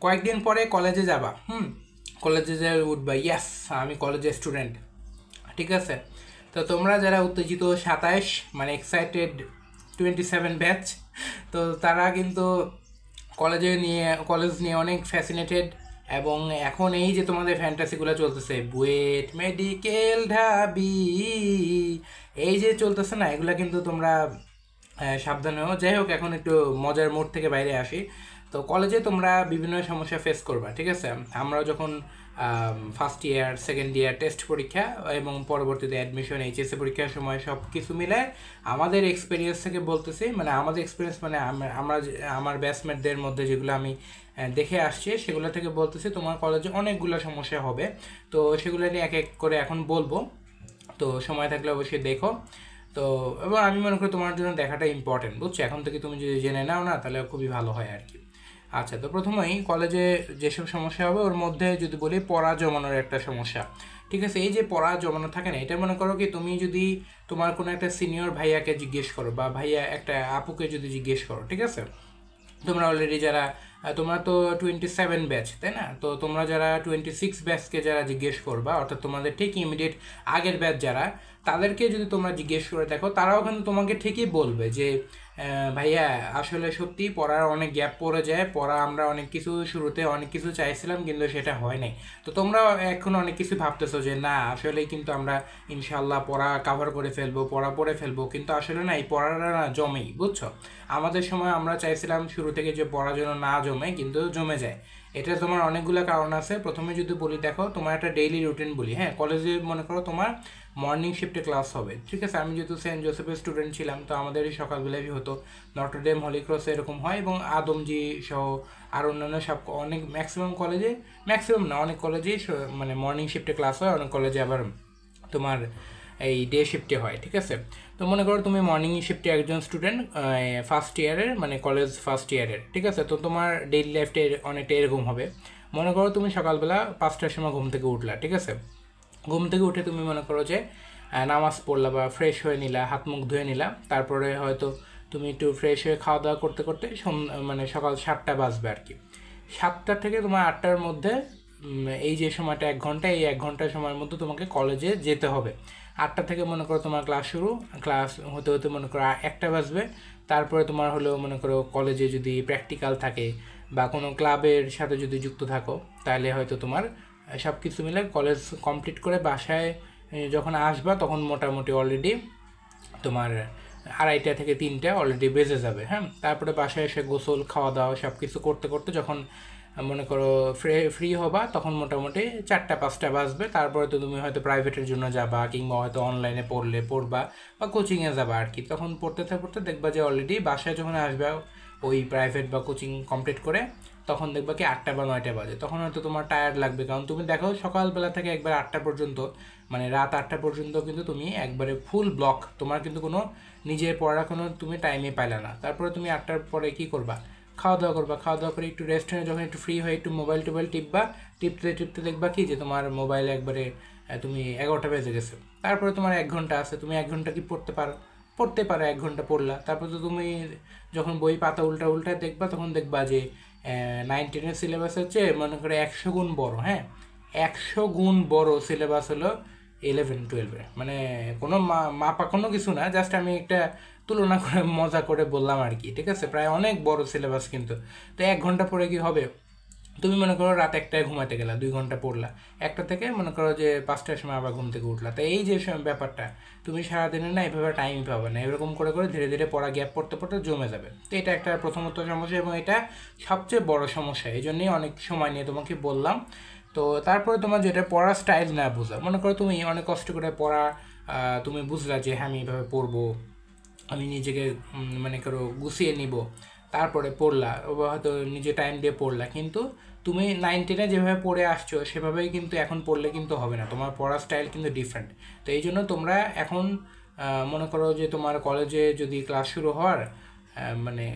কয়েকদিন পরে কলেজে যাবা, কলেজে যে উঠবা, ইয়াস আমি কলেজের স্টুডেন্ট, ঠিক আছে। তো তোমরা যারা উত্তেজিত 27 মানে এক্সাইটেড 27 ব্যাচ, তো তারা কিন্তু কলেজ নিয়ে অনেক ফ্যাসিনেটেড। এবং এখন এই যে তোমাদের ফ্যান্টাসিগুলো চলতেছে, বুয়েট মেডিকেল ঢাবি, এই যে চলতেছে না, এগুলা কিন্তু তোমরা সাবধান হও। যাই হোক, এখন একটু মজার মোড থেকে বাইরে আসি। তো কলেজে তোমরা বিভিন্ন সমস্যা ফেস করবা, ঠিক আছে। আমরাও যখন first year, second year test পরীক্ষা এবং পরবর্তীতে অ্যাডমিশন, এইচএসসি পরীক্ষার সময় সব কিছু মিলায় আমাদের এক্সপিরিয়েন্স থেকে বলতেছি, মানে আমাদের এক্সপিরিয়েন্স মানে আমার ব্যাচমেটদের মধ্যে যেগুলো আমি দেখে আসছি সেগুলো থেকে বলতেছি, তোমার কলেজে অনেকগুলো সমস্যা হবে। তো সেগুলো নিয়ে এক এক করে এখন বলবো। তো সময় থাকলে অবশ্যই দেখো। তো এবং আমি মনে করি তোমার জন্য দেখাটা ইম্পর্টেন্ট, বুঝছো। এখন থেকে তুমি যদি জেনে নাও না, তাহলে খুবই ভালো হয় আর কি। আচ্ছা, তো প্রথমেই কলেজে যেসব সমস্যা হবে ওর মধ্যে যদি বলি, পড়া জমানোর একটা সমস্যা, ঠিক আছে। এই যে পড়া জমানো থাকে না, এটা মনে করো কি, তুমি যদি তোমার কোনো একটা সিনিয়র ভাইয়াকে জিজ্ঞেস করো বা ভাইয়া একটা আপুকে যদি জিজ্ঞেস করো, ঠিক আছে। তোমরা অলরেডি যারা তোমরা তো 27 ব্যাচ, তাই না? তো তোমরা যারা 26 ব্যাচকে যারা জিজ্ঞেস করবা, অর্থাৎ তোমাদের ঠিক ইমিডিয়েট আগের ব্যাচ যারা, তাদেরকে যদি তোমরা জিজ্ঞেস করে দেখো, তারাও কিন্তু তোমাকে ঠিকই বলবে যে ভাইয়া আসলে সত্যি পড়ার অনেক গ্যাপ পড়ে যায়, পড়া আমরা অনেক কিছু শুরুতে অনেক কিছু চাইছিলাম কিন্তু সেটা হয় নাই। তো তোমরা এখন অনেক কিছু ভাবতেছো যে না আসলে কিন্তু আমরা ইনশাল্লাহ পড়া কাভার করে ফেলবো, পড়া পড়ে ফেলবো, কিন্তু আসলে না, এই পড়াটা না জমেই, বুঝছো। আমাদের সময় আমরা চাইছিলাম শুরু থেকে যে পড়া যেন না জমে, কিন্তু জমে যায়। এটা তোমার অনেকগুলো কারণ আছে। প্রথমে যদি বলি, দেখো তোমার একটা ডেইলি রুটিন বলি, হ্যাঁ। কলেজে মনে করো তোমার মর্নিং শিফটে ক্লাস হবে, ঠিক আছে। আমি যেহেতু সেন্ট জোসেফের স্টুডেন্ট ছিলাম, তো আমাদের এই সকালবেলায় হতো, নটরডেম, হলিক্রস এরকম হয়, এবং আদমজি সহ আর অন্যান্য সব অনেক ম্যাক্সিমাম কলেজে, ম্যাক্সিমাম না অনেক কলেজেই মানে মর্নিং শিফটে ক্লাস হয়, অনেক কলেজে আবার তোমার এই ডে শিফটে হয়, ঠিক আছে। তো মনে করো তুমি মর্নিং শিফটে একজন স্টুডেন্ট, ফার্স্ট ইয়ারের, মানে কলেজ ফার্স্ট ইয়ারের, ঠিক আছে। তো তোমার ডেইলি লাইফটা অনেকটা এরকম হবে। মনে করো তুমি সকালবেলা 5টার সময় ঘুম থেকে উঠলা, ঠিক আছে। ঘুম থেকে উঠে তুমি মনে করো যে নামাজ পড়লা বা ফ্রেশ হয়ে নিলা, হাত মুখ ধুয়ে নিলা, তারপরে হয়তো তুমি একটু ফ্রেশ হয়ে খাওয়া দাওয়া করতে করতে মানে সকাল 7টা বাজবে আর কি। 7টা থেকে তোমার 8টার মধ্যে এই যে সময়টা 1 ঘন্টা, এই 1 ঘন্টার সময়ের মধ্যে তোমাকে কলেজে যেতে হবে। 8টা থেকে মনে করো তোমার ক্লাস শুরু, ক্লাস হতে হতে মনে করো 1টা বাজবে। তারপরে তোমার হলো মনে করো কলেজে যদি প্র্যাকটিক্যাল থাকে বা কোনো ক্লাবের সাথে যদি যুক্ত থাকো, তাহলে হয়তো তোমার সব কিছু মিলে কলেজ কমপ্লিট করে বাসায় যখন আসবা, তখন মোটামুটি অলরেডি তোমার 2:30 থেকে 3টা অলরেডি বেজে যাবে, হ্যাঁ। তারপরে বাসায় এসে গোসল, খাওয়া দাওয়া সব কিছু করতে করতে যখন মনে করো ফ্রি হবা, তখন মোটামুটি 4টা 5টা বাজবে। তারপরে তো তুমি হয়তো প্রাইভেটের জন্য যাবা, কিংবা হয়তো অনলাইনে পড়বা বা কোচিংয়ে যাবা আর কি। তখন পড়তে পড়তে দেখবা যে অলরেডি বাসায় যখন আসবে ওই প্রাইভেট বা কোচিং কমপ্লিট করে, তখন দেখবা কি 8টা বা 9টা বাজে। তখন হয়তো তোমার টায়ার্ড লাগবে, কারণ তুমি দেখো সকালবেলা থেকে একবার 8টা পর্যন্ত, মানে রাত 8টা পর্যন্ত কিন্তু তুমি একবারে ফুল ব্লক, তোমার কিন্তু কোনো নিজের পড়ার কোনো তুমি টাইমে পাইলে না। তারপরে তুমি 8টার পরে কী করবা, খাওয়া দাওয়া করবা, খাওয়া দাওয়া করে একটু রেস্ট হয়ে যখন একটু ফ্রি হয়ে একটু মোবাইল টোবাইল টিপবা, টিপতে টিপতে দেখবা কি যে তোমার মোবাইলে একবারে তুমি 11টা বেজে গেছে। তারপরে তোমার 1 ঘন্টা আছে, তুমি 1 ঘন্টা কি পড়তে পারো 1 ঘন্টা পড়লা। তারপর তো তুমি যখন বই পাতা উল্টা উল্টা দেখবা, তখন দেখবা যে 9-10-এর সিলেবাস হচ্ছে মনে করে 100 গুণ বড়, হ্যাঁ। 100 গুণ বড় সিলেবাস হলো 11-12-এর, মানে কোনো মাপা কোনো কিছু না, জাস্ট আমি একটা তুলনা করে মজা করে বললাম আর কি, ঠিক আছে। প্রায় অনেক বড় সিলেবাস কিন্তু। তো 1 ঘন্টা পরে কি হবে, তুমি মনে করো রাত 1টায় ঘুমাতে গেলা, 2 ঘন্টা পড়লা, 1টা থেকে মনে করো যে 5টার সময় আবার ঘুম থেকে উঠলা। তো এই যে ব্যাপারটা, তুমি সারাদিনে না এভাবে টাইমই পাবে না, এরকম করে করে ধীরে ধীরে পড়া গ্যাপ পড়তে পড়তে জমে যাবে। তো এটা একটা প্রথমত সমস্যা, এবং এটা সবচেয়ে বড় সমস্যা, এই জন্যই অনেক সময় নিয়ে তোমাকে বললাম। তো তারপরে তোমার যেটা পড়ার স্টাইল না বোঝা, মনে করো তুমি অনেক কষ্ট করে পড়া, তুমি বুঝলা যে হ্যাঁ আমি এইভাবে পড়বো, আমি নিজেকে মনে করো গুছিয়ে নিব, তারপরে পড়লা, বা হয়তো নিজে টাইম দিয়ে পড়লা, কিন্তু তুমি 9-10-এ যেভাবে পড়ে আসছো সেভাবেই কিন্তু এখন পড়লে কিন্তু হবে না, তোমার পড়ার স্টাইল কিন্তু ডিফারেন্ট। তো এই জন্য তোমরা এখন মনে করো যে তোমার কলেজে যদি ক্লাস শুরু হওয়ার মানে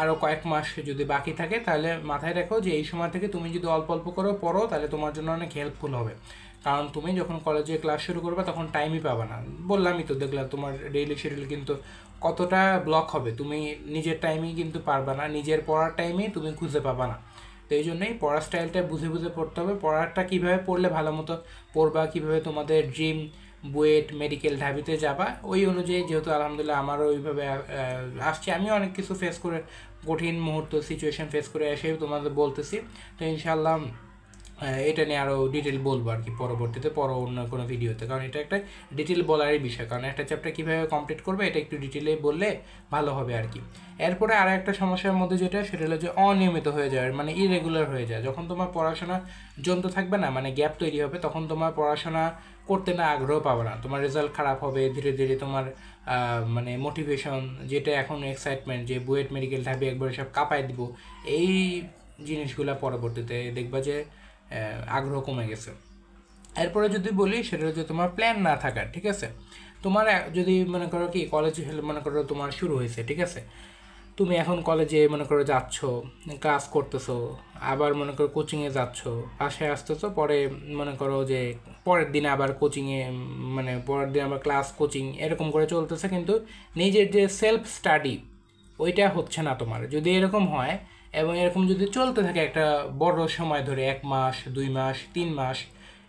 আরও কয়েক মাস যদি বাকি থাকে, তাহলে মাথায় রাখো যে এই সময় থেকে তুমি যদি অল্প অল্প করে পড়ো, তাহলে তোমার জন্য অনেক হেল্পফুল হবে। কারণ তুমি যখন কলেজে ক্লাস শুরু করবে তখন টাইমই পাবে না, বললামই তো, দেখলাম তোমার ডেইলি শিডিউল কিন্তু কতটা ব্লক হবে, তুমি নিজের টাইমেই কিন্তু পারবা না, নিজের পড়ার টাইমেই তুমি খুঁজে পাবা না। তো এই জন্যই পড়ার স্টাইলটা বুঝে বুঝে পড়তে হবে। পড়াটা কীভাবে পড়লে ভালো মতো পড়বা, কীভাবে তোমাদের ড্রিম বুয়েট মেডিকেল ঢাবিতে যাবা, ওই অনুযায়ী যেহেতু আলহামদুলিল্লাহ আমারও ওইভাবে আসছে, আমিও অনেক কিছু ফেস করে, কঠিন মুহূর্ত সিচুয়েশান ফেস করে এসেই তোমাদের বলতেছি। তো ইনশাআল্লাহ এটা নিয়ে আরও ডিটেল বলবো আর কি পরবর্তীতে, অন্য কোনো ভিডিওতে, কারণ এটা একটা ডিটেল বলারই বিষয়, কারণ একটা চ্যাপ্টার কীভাবে কমপ্লিট করবে এটা একটু ডিটেলে বললে ভালো হবে আর কি। এরপরে আর একটা সমস্যার মধ্যে যেটা, সেটা হলো যে অনিয়মিত হয়ে যায়, মানে ইরেগুলার হয়ে যায়। যখন তোমার পড়াশোনা জমতে থাকবে না, মানে গ্যাপ তৈরি হবে, তখন তোমার পড়াশোনা করতে না আগ্রহ পাবে না, তোমার রেজাল্ট খারাপ হবে, ধীরে ধীরে তোমার মানে মোটিভেশন, যেটা এখন এক্সাইটমেন্ট যে বুয়েট মেডিকেল ঢাবি একবারে সব কাঁপায় দিব, এই জিনিসগুলো পরবর্তীতে দেখবা যে আগ্রহ কমে গেছে। এরপরে যদি বলি সেটা হচ্ছে তোমার প্ল্যান না থাকার, ঠিক আছে। তোমার যদি মনে করো কি কলেজে মনে করো তোমার শুরু হয়েছে, ঠিক আছে, তুমি এখন কলেজে মনে করো যাচ্ছ, ক্লাস করতেছো, আবার মনে করো কোচিংয়ে যাচ্ছ, বাসায় আসতেছো, পরে মনে করো যে পরের দিনে আবার কোচিংয়ে, মানে পরের দিন আবার ক্লাস কোচিং এরকম করে চলতেছে, কিন্তু নিজের যে সেলফ স্টাডি ওইটা হচ্ছে না তোমার। যদি এরকম হয় এবং এরকম যদি চলতে থাকে একটা বড় সময় ধরে, 1 মাস 2 মাস 3 মাস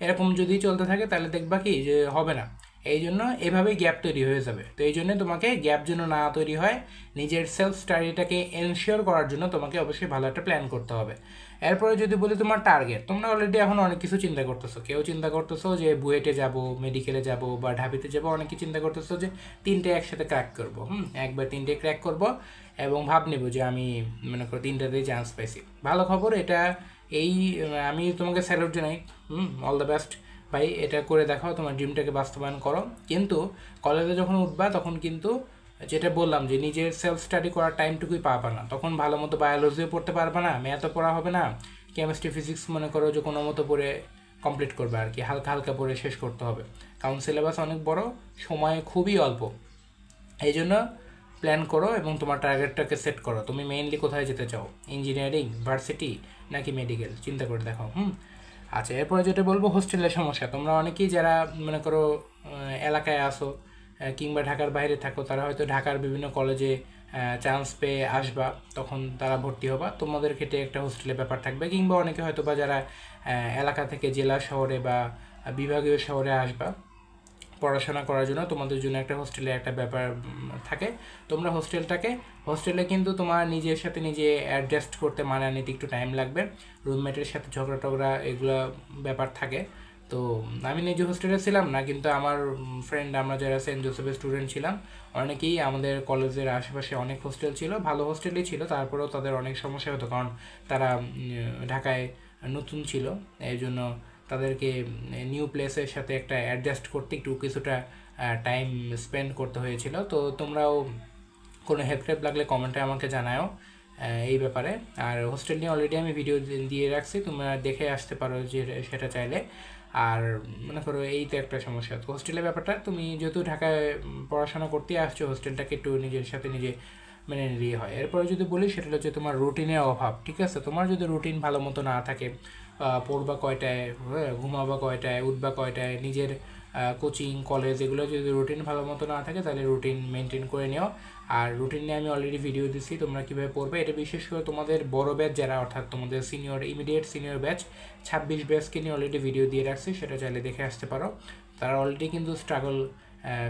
এরকম যদি চলতে থাকে, তাহলে দেখবা কি যে হবে না। এই জন্য এভাবেই গ্যাপ তৈরি হয়ে যাবে। তো এই জন্য তোমাকে গ্যাপ যেন না তৈরি হয়, নিজের সেলফ স্টাডিটাকে এনশিওর করার জন্য তোমাকে অবশ্যই ভালো একটা প্ল্যান করতে হবে। এরপরে যদি বলি তোমার টার্গেট, তোমরা অলরেডি এখন অনেক কিছু চিন্তা করতেছো, কেউ চিন্তা করতেছো যে বুয়েটে যাব, মেডিকেলে যাব বা ঢাবিতে যাব, অনেকে চিন্তা করতেছো যে 3টে একসাথে ক্র্যাক করবো, একবার 3টে ক্র্যাক করব এবং ভাব নেব যে আমি মনে করো 3টাতেই চান্স পাইছি। ভালো খবর এটা, এই আমি তোমাকে স্যালুট জানাই, অল দ্য বেস্ট ভাই, এটা করে দেখাও, তোমার ড্রিমটাকে বাস্তবায়ন করো। কিন্তু কলেজে যখন উঠবা তখন কিন্তু যেটা বললাম যে নিজের সেলফ স্টাডি করার টাইমটুকুই পাবা না, তখন ভালো মতো বায়োলজিও পড়তে পারবে না, ম্যাথও পড়া হবে না, কেমিস্ট্রি ফিজিক্স মনে করো যে কোনো মতো পড়ে কমপ্লিট করবে আর কি, হালকা হালকা পড়ে শেষ করতে হবে, কারণ সিলেবাস অনেক বড়, সময় খুবই অল্প। এই জন্য প্ল্যান করো এবং তোমার টার্গেটটাকে সেট করো, তুমি মেইনলি কোথায় যেতে চাও, ইঞ্জিনিয়ারিং, ভার্সিটি নাকি মেডিকেল, চিন্তা করে দেখো। আচ্ছা, এরপরে যেটা বলবো হোস্টেলের সমস্যা। তোমরা অনেকেই যারা মনে করো এলাকায় আসো কিংবা ঢাকার বাইরে থাকো, তারা হয়তো ঢাকার বিভিন্ন কলেজে চান্স পেয়ে আসবা, তখন তারা ভর্তি হবা, তোমাদের ক্ষেত্রে একটা হোস্টেলের ব্যাপার থাকবে। কিংবা অনেকে হয়তো বা যারা এলাকা থেকে জেলা শহরে বা বিভাগীয় শহরে আসবা পড়াশোনা করার জন্য, তোমাদের জন্য একটা হোস্টেলের একটা ব্যাপার থাকে। তোমরা হোস্টেলে কিন্তু তোমার নিজের সাথে নিজে অ্যাডজাস্ট করতে, মানিয়ে নিতে একটু টাইম লাগবে, রুমমেটের সাথে ঝগড়া টগড়া এগুলো ব্যাপার থাকে। তো আমি নিজে হোস্টেলে ছিলাম না, কিন্তু আমার ফ্রেন্ড, আমরা যারা সেন্ট জোসেফের স্টুডেন্ট ছিলাম, অনেকেই আমাদের কলেজের আশেপাশে অনেক হোস্টেল ছিল, ভালো হোস্টেলই ছিল, তারপরেও তাদের অনেক সমস্যা হতো, কারণ তারা ঢাকায় নতুন ছিল, এই জন্য তাদেরকে নিউ প্লেসের সাথে একটা অ্যাডজাস্ট করতে একটু কিছুটা টাইম স্পেন্ড করতে হয়েছিল। তো তোমরাও কোনো হেল্প লাগলে কমেন্টে আমাকে জানাও এই ব্যাপারে। আর হোস্টেল নিয়ে অলরেডি আমি ভিডিও দিয়ে রাখছি, তোমরা দেখে আসতে পারো যে সেটা চাইলে। আর মনে করো এই তো একটা সমস্যা, তো হোস্টেলের ব্যাপারটা, তুমি যেহেতু ঢাকায় পড়াশোনা করতে আসছো, হোস্টেলটাকে একটু নিজের সাথে নিজে মেনে নিলেই হয়। এরপরে যদি বলি সেটা হচ্ছে তোমার রুটিনের অভাব, ঠিক আছে। তোমার যদি রুটিন ভালো মতো না থাকে, পড়বা কয়টায়, ঘুমাবা কয়টায়, উঠবা কয়টায়, নিজের কোচিং কলেজ এগুলো যদি রুটিন ভালো মতো না থাকে, তাহলে রুটিন মেনটেন করে নিও। আর রুটিন নিয়ে আমি অলরেডি ভিডিও দিচ্ছি, তোমরা কীভাবে পড়বে, এটা বিশেষ করে তোমাদের বড় ব্যাচ যারা, অর্থাৎ তোমাদের সিনিয়র, ইমিডিয়েট সিনিয়র ব্যাচ 26 ব্যাচকে নিয়ে অলরেডি ভিডিও দিয়ে রাখছি, সেটা চাইলে দেখে আসতে পারো। তারা অলরেডি কিন্তু স্ট্রাগল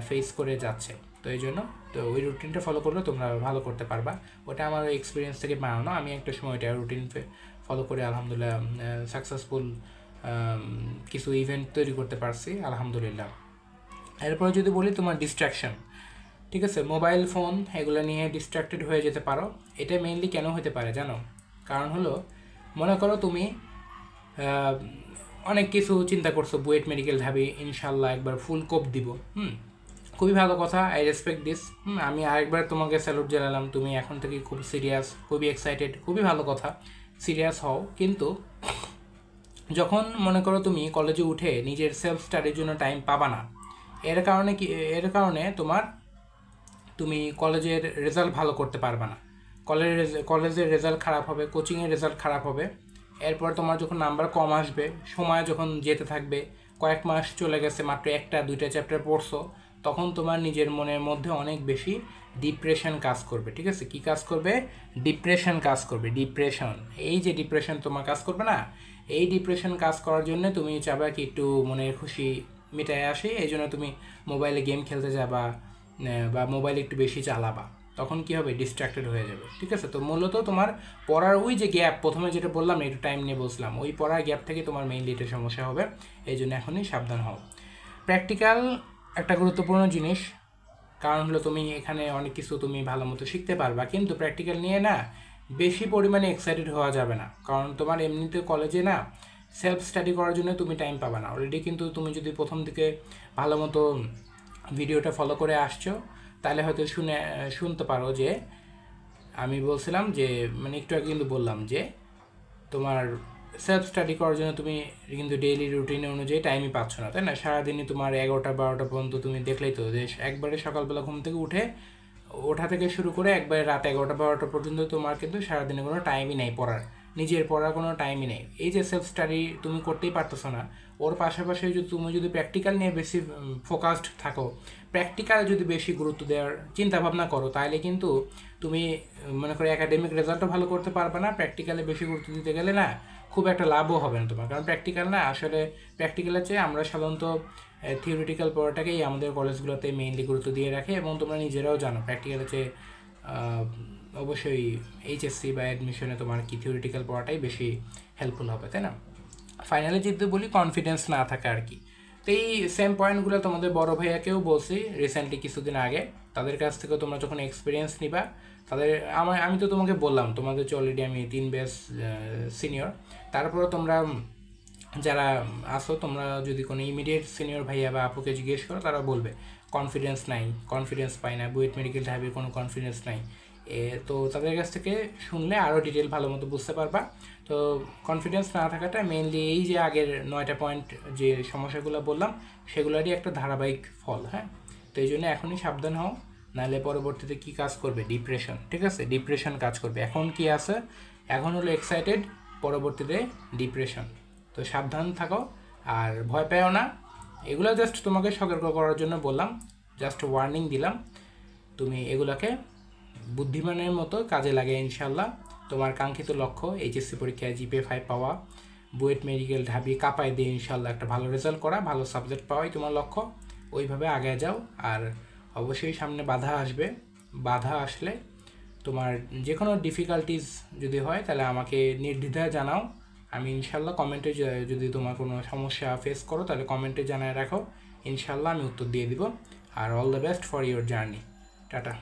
ফেস করে যাচ্ছে, তো এই জন্য তো ওই রুটিনটা ফলো করলে তোমরা ভালো করতে পারবা। ওটা আমার এক্সপিরিয়েন্স থেকে বানানো, আমি একটা সময় ওইটা রুটিন ফলো করে আলহামদুলিল্লাহ সাকসেসফুল কিছু ইভেন্ট তৈরি করতে পারছি আলহামদুলিল্লাহ। এরপরে যদি বলি তোমার ডিস্ট্র্যাকশন, ঠিক আছে, মোবাইল ফোন এগুলো নিয়ে ডিস্ট্র্যাক্টেড হয়ে যেতে পারো। এটা মেইনলি কেন হতে পারে জানো? কারণ হলো, মনে করো তুমি অনেক কিছু চিন্তা করছো, বুয়েট মেডিকেল ঢাবি ইনশাল্লাহ একবার ফুল কোপ দিব, খুবই ভালো কথা, আই রেসপেক্ট দিস, আমি আরেকবার তোমাকে স্যালুট জানালাম, তুমি এখন থেকে খুব সিরিয়াস, খুবই এক্সাইটেড, খুবই ভালো কথা, সিরিয়াস হও। কিন্তু যখন মনে করো তুমি কলেজে উঠে নিজের সেলফ স্টাডির জন্য টাইম পাবা না, এর কারণে তুমি কলেজের রেজাল্ট ভালো করতে পারবে না, কলেজের রেজাল্ট খারাপ হবে, কোচিংয়ের রেজাল্ট খারাপ হবে। এরপর তোমার যখন নাম্বার কম আসবে, সময় যখন যেতে থাকবে, কয়েক মাস চলে গেছে, মাত্র 1টা 2টা চ্যাপ্টার পড়ছো, তখন তোমার নিজের মনের মধ্যে অনেক বেশি ডিপ্রেশন কাজ করবে। ঠিক আছে, কি কাজ করবে? ডিপ্রেশন কাজ করবে। ডিপ্রেশন, এই যে ডিপ্রেশন তোমার কাজ করবে না, এই ডিপ্রেশন কাজ করার জন্য তুমি চাবা কি একটু মনের খুশি মিটায় আসে, এই জন্য তুমি মোবাইলে গেম খেলতে যাবা বা মোবাইল একটু বেশি চালাবা, তখন কি হবে? ডিস্ট্র্যাক্টেড হয়ে যাবে। ঠিক আছে, তো মূলত তোমার পড়ার ওই যে গ্যাপ, প্রথমে যেটা বললাম একটু টাইম নিয়ে বলছিলাম, ওই পড়ার গ্যাপ থেকে তোমার মেইনলি এটা সমস্যা হবে। এই জন্য এখনই সাবধান হও। প্র্যাকটিক্যাল একটা গুরুত্বপূর্ণ জিনিস, কারণ হলো তুমি এখানে অনেক কিছু তুমি ভালো মতো শিখতে পারবা, কিন্তু প্র্যাকটিক্যাল নিয়ে না বেশি পরিমাণে এক্সাইটেড হওয়া যাবে না, কারণ তোমার এমনিতে কলেজে না সেলফ স্টাডি করার জন্য তুমি টাইম পাবা না অলরেডি। কিন্তু তুমি যদি প্রথম থেকে ভালো মতো ভিডিওটা ফলো করে আসছো, তাহলে হয়তো শুনতে পারো যে আমি বলছিলাম যে মানে একটু আগে কিন্তু বললাম যে তোমার সেলফ স্টাডি করার জন্য তুমি কিন্তু ডেইলি রুটিন অনুযায়ী টাইমই পাচ্ছ না, তাই না? সারাদিনই তোমার 11টা-12টা পর্যন্ত তুমি দেখলেই তো যে একবারে সকালবেলা ঘুম থেকে ওঠা থেকে শুরু করে একবারে রাত 11টা-12টা পর্যন্ত তোমার কিন্তু সারাদিনে কোনো টাইমই নেই পড়ার, নিজের পড়ার কোনো টাইমই নেই। এই যে সেলফ স্টাডি তুমি করতেই পারতেছো না, ওর পাশাপাশি তুমি যদি প্র্যাকটিক্যাল নিয়ে বেশি ফোকাসড থাকো, প্র্যাকটিক্যাল যদি বেশি গুরুত্ব দেওয়ার চিন্তা ভাবনা করো, তাহলে কিন্তু তুমি মনে করো একাডেমিক রেজাল্টও ভালো করতে পারবে না, প্র্যাকটিক্যালে বেশি গুরুত্ব দিতে গেলে না খুব একটা লাভও হবে না তোমার। কারণ প্র্যাকটিক্যাল না, আসলে প্র্যাকটিক্যালের চেয়ে আমরা সাধারণত থিওরিটিক্যাল পড়াটাকেই আমাদের কলেজগুলোতে মেইনলি গুরুত্ব দিয়ে রাখে, এবং তোমরা নিজেরাও জানো প্র্যাকটিক্যালের চেয়ে অবশ্যই এইচএসসি বা অ্যাডমিশনে তোমার কি থিওরিটিক্যাল পড়াটাই বেশি হেল্পফুল হবে, তাই না? ফাইনালি যদি বলি কনফিডেন্স না থাকে আর কি, তো এই সেম পয়েন্টগুলো তোমাদের বড় ভাইয়াকেও বলছি রিসেন্টলি কিছুদিন আগে, তাদের কাছ থেকেও তোমরা যখন এক্সপিরিয়েন্স নিবা, আমি তো তোমাকে বললাম তোমাদের অলরেডি আমি 3 ব্যাচ সিনিয়র, তারপরে তোমরা যারা আসো, তোমরা যদি কোনো ইমিডিয়েট সিনিয়র ভাইয়া বা আপুকে জিজ্ঞেস করো, তারা বলবে কনফিডেন্স নাই, কনফিডেন্স পাই না, বুয়েট মেডিকেল ঢাবির কোনো কনফিডেন্স নাই। তো তাদের কাছ থেকে শুনলে আরও ডিটেল ভালো মতো বুঝতে পারবা। তো কনফিডেন্স না থাকাটা মেইনলি এই যে আগের 9টা পয়েন্ট যে সমস্যাগুলো বললাম, সেগুলোরই একটা ধারাবাহিক ফল। হ্যাঁ, তো এই জন্য এখনই সাবধান হও, নাহলে পরবর্তীতে কি কাজ করবে? ডিপ্রেশন। ঠিক আছে, ডিপ্রেশন কাজ করবে। এখন কি আছে? এখন হলো এক্সাইটেড, পরবর্তীতে ডিপ্রেশন। তো সাবধান থাকো আর ভয় পেও না। এগুলো জাস্ট তোমাকে সতর্ক করার জন্য বললাম, জাস্ট ওয়ার্নিং দিলাম। তুমি এগুলোকে বুদ্ধিমানের মতো কাজে লাগে, ইনশাল্লাহ তোমার কাঙ্ক্ষিত লক্ষ্য এইচএসসি পরীক্ষায় জিপিএ 5 পাওয়া, বুয়েট মেডিকেল ঢাবি কাপায় দিয়ে ইনশাল্লাহ একটা ভালো রেজাল্ট করা, ভালো সাবজেক্ট পাওয়াই তোমার লক্ষ্য। ওইভাবে আগে যাও। আর অবশ্যই সামনে বাধা আসবে, বাধা আসলে তোমার যে কোনো ডিফিকাল্টিস যদি হয়, তাহলে আমাকে নির্দ্বিধায় জানাও। আমি ইনশাল্লাহ কমেন্টে, যদি তোমার কোনো সমস্যা ফেস করো তাহলে কমেন্টে জানায় রাখো, ইনশাল্লাহ আমি উত্তর দিয়ে দিব। আর all the best for your journey. Tata.